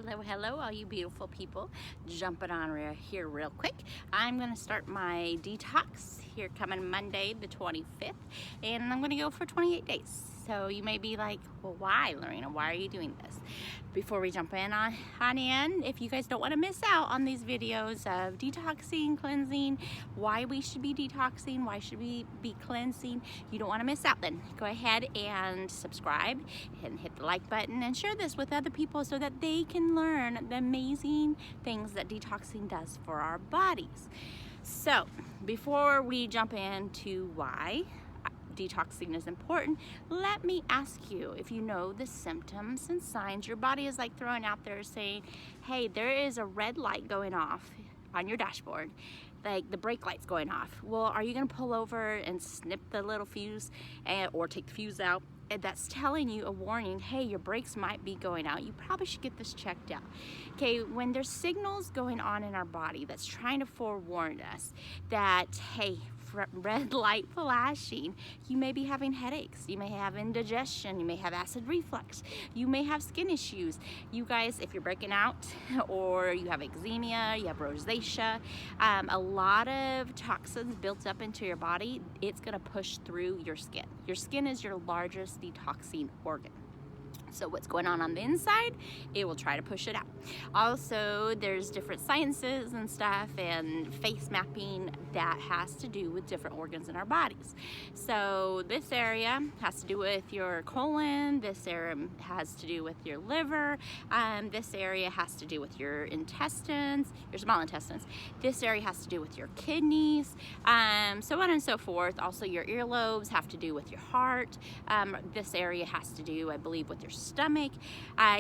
Hello, all you beautiful people. Jumping on here real quick. I'm going to start my detox here coming Monday the 25th, and I'm going to go for 28 days. So you may be like, well, why, Lorena? Why are you doing this? Before we jump in if you guys don't want to miss out on these videos of detoxing, cleansing, why we should be detoxing, why should we be cleansing, you don't want to miss out, then go ahead and subscribe and hit the like button and share this with other people so that they can learn the amazing things that detoxing does for our bodies. So before we jump into why detoxing is important, let me ask you if you know the symptoms and signs. Your body is like throwing out there saying, hey, there is a red light going off on your dashboard, like the brake light's going off. Well, are you going to pull over and snip the little fuse or take the fuse out? And that's telling you a warning, hey, your brakes might be going out. You probably should get this checked out. Okay, when there's signals going on in our body that's trying to forewarn us that, hey, red light flashing, you may be having headaches, you may have indigestion, you may have acid reflux, you may have skin issues. You guys, if you're breaking out or you have eczema, you have rosacea, a lot of toxins built up into your body, it's going to push through your skin. Your skin is your largest detoxing organ. So what's going on the inside, it will try to push it out. Also, there's different sciences and stuff and face mapping that has to do with different organs in our bodies. So this area has to do with your colon, this area has to do with your liver, this area has to do with your intestines, your small intestines, this area has to do with your kidneys, so on and so forth. Also your earlobes have to do with your heart. This area has to do, I believe, with your stomach.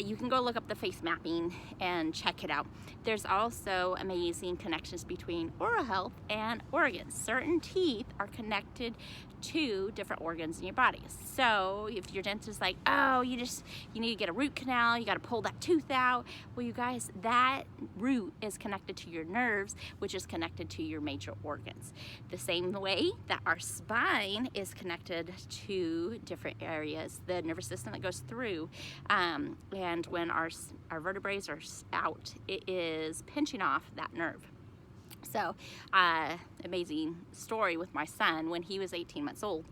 You can go look up the face mapping and check it out. There's also amazing connections between oral health and organs. Certain teeth are connected to different organs in your body. So if your dentist is like, oh, you need to get a root canal, you got to pull that tooth out. Well, you guys, that root is connected to your nerves, which is connected to your major organs. The same way that our spine is connected to different areas, the nervous system that goes through, and when our vertebrae are out, it is pinching off that nerve. So, amazing story with my son when he was 18 months old.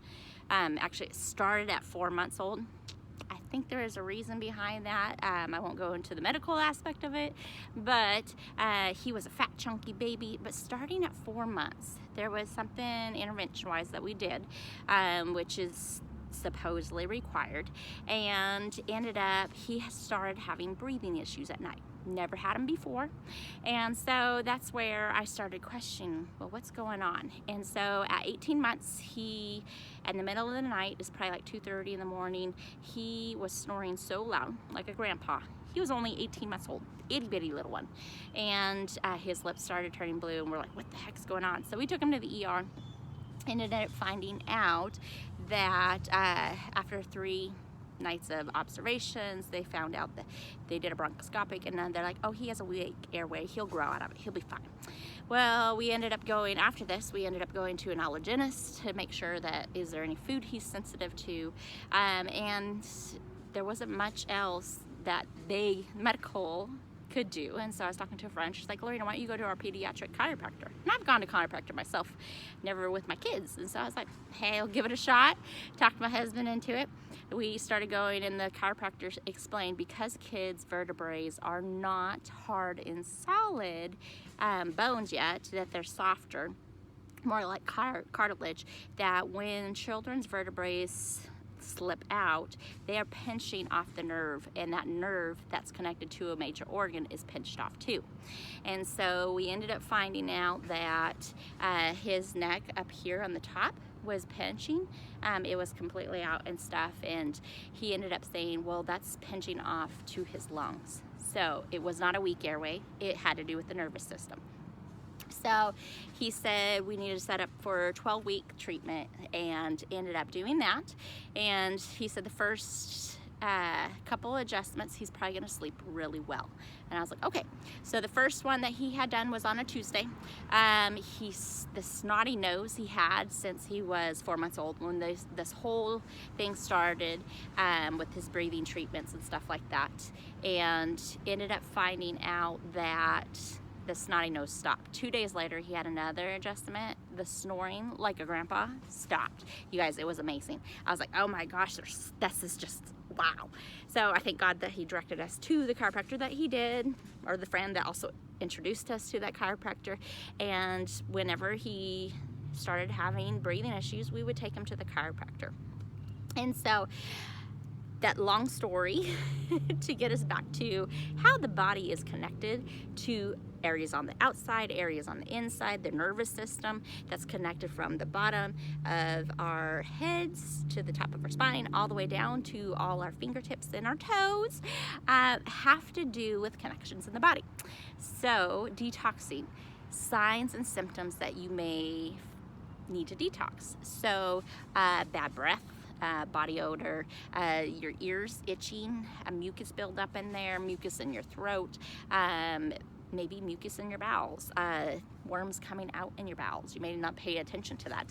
Actually, it started at 4 months old. I think there is a reason behind that. I won't go into the medical aspect of it, but he was a fat, chunky baby. But starting at 4 months, there was something intervention-wise that we did, which is supposedly required, and ended up he started having breathing issues at night. Never had them before, and so that's where I started questioning, well, what's going on? And so at 18 months, he, in the middle of the night, it's probably like 2:30 in the morning, he was snoring so loud, like a grandpa. He was only 18 months old, itty bitty little one, and his lips started turning blue, and we're like, what the heck's going on? So we took him to the ER. Ended up finding out that after 3 nights of observations, they found out that they did a bronchoscopic, and then they're like, oh, he has a weak airway, he'll grow out of it, he'll be fine. Well, we ended up going, after this, we ended up going to an allergenist to make sure that is there any food he's sensitive to, and there wasn't much else that medical could do. And so I was talking to a friend, she's like, Lorena, why don't you go to our pediatric chiropractor? And I've gone to chiropractor myself, never with my kids. And so I was like, hey, I'll give it a shot. Talked my husband into it. We started going, and the chiropractor explained because kids' vertebrae are not hard and solid bones yet, that they're softer, more like cartilage, that when children's vertebrae slip out, they are pinching off the nerve, and that nerve that's connected to a major organ is pinched off too. And so we ended up finding out that his neck up here on the top was pinching. It was completely out and stuff, and he ended up saying, well, that's pinching off to his lungs. So it was not a weak airway, it had to do with the nervous system. So he said we needed to set up for 12-week treatment, and ended up doing that. And he said the first couple adjustments, he's probably gonna sleep really well. And I was like, okay. So the first one that he had done was on a Tuesday. The snotty nose he had since he was 4 months old, when this whole thing started, with his breathing treatments and stuff like that, and ended up finding out that the snotty nose stopped. 2 days later, he had another adjustment. The snoring like a grandpa stopped. You guys, it was amazing. I was like, oh my gosh, this is just wow. So I thank God that he directed us to the chiropractor that he did, or the friend that also introduced us to that chiropractor. And whenever he started having breathing issues, we would take him to the chiropractor. And so that long story to get us back to how the body is connected to areas on the outside, areas on the inside, the nervous system that's connected from the bottom of our heads to the top of our spine, all the way down to all our fingertips and our toes, have to do with connections in the body. So detoxing, signs and symptoms that you may need to detox. So bad breath, body odor, your ears itching, mucus buildup in there, mucus in your throat, maybe mucus in your bowels, worms coming out in your bowels. You may not pay attention to that,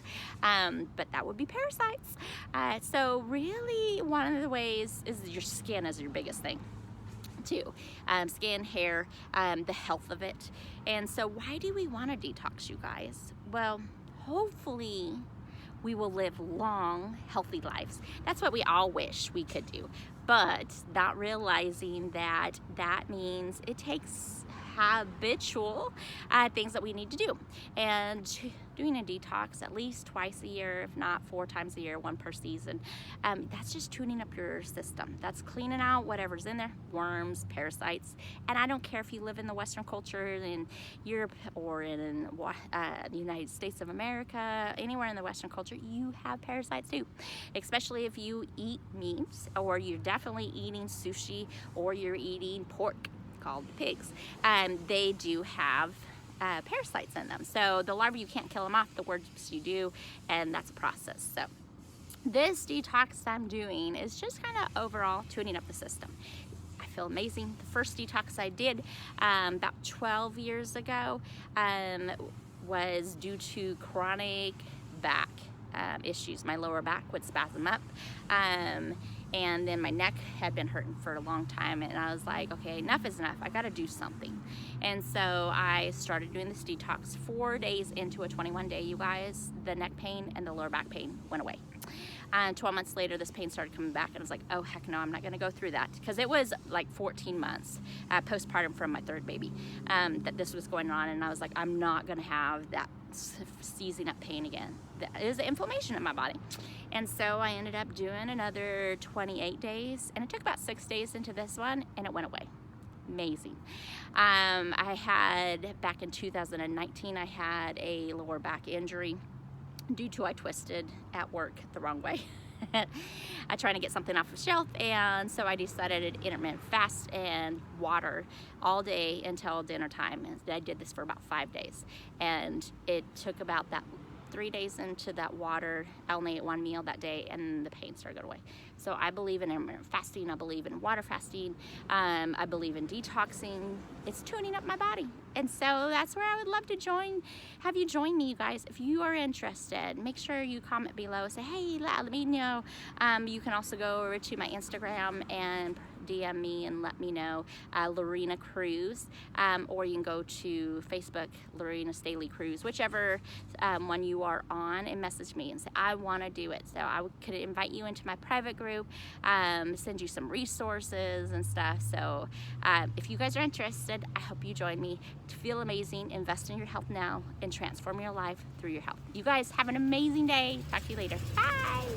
but that would be parasites. So really one of the ways is your skin is your biggest thing too. Skin, hair, the health of it. And so why do we want to detox, you guys? Well, hopefully we will live long, healthy lives. That's what we all wish we could do, but not realizing that that means it takes habitual things that we need to do. And doing a detox at least twice a year, if not 4 times a year, 1 per season, that's just tuning up your system. That's cleaning out whatever's in there, worms, parasites. And I don't care if you live in the Western culture in Europe or in the United States of America, anywhere in the Western culture, you have parasites too. Especially if you eat meat, or you're definitely eating sushi, or you're eating pork called pigs. They do have parasites in them. So the larvae, you can't kill them off, the worms you do, and that's a process. So this detox I'm doing is just kind of overall tuning up the system. I feel amazing. The first detox I did about 12 years ago was due to chronic back issues. My lower back would spasm up, and then my neck had been hurting for a long time, and I was like, okay, enough is enough. I got to do something. And so I started doing this detox. 4 days into a 21-day, you guys, the neck pain and the lower back pain went away. 12 months later, this pain started coming back, and I was like, oh, heck no, I'm not going to go through that, because it was like 14 months postpartum from my 3rd baby that this was going on, and I was like, I'm not going to have that seizing up pain again. That is inflammation in my body. And so I ended up doing another 28 days, and it took about 6 days into this one, and it went away. Amazing. I had, back in 2019, I had a lower back injury due to I twisted at work the wrong way. I trying to get something off the shelf, and so I decided to intermittent fast and water all day until dinner time. And I did this for about 5 days, and it took about that 3 days into that water. I only ate 1 meal that day, and the pain started going away. So I believe in intermittent fasting. I believe in water fasting. I believe in detoxing. It's tuning up my body. And so that's where I would love to have you join me, you guys. If you are interested, make sure you comment below. Say, hey, let me know. You can also go over to my Instagram and DM me and let me know, Lorena Cruz, or you can go to Facebook, Lorena Staley Cruz, whichever one you are on, and message me and say, I want to do it. So I could invite you into my private group, send you some resources and stuff. So if you guys are interested, I hope you join me to feel amazing, invest in your health now, and transform your life through your health. You guys have an amazing day. Talk to you later. Bye.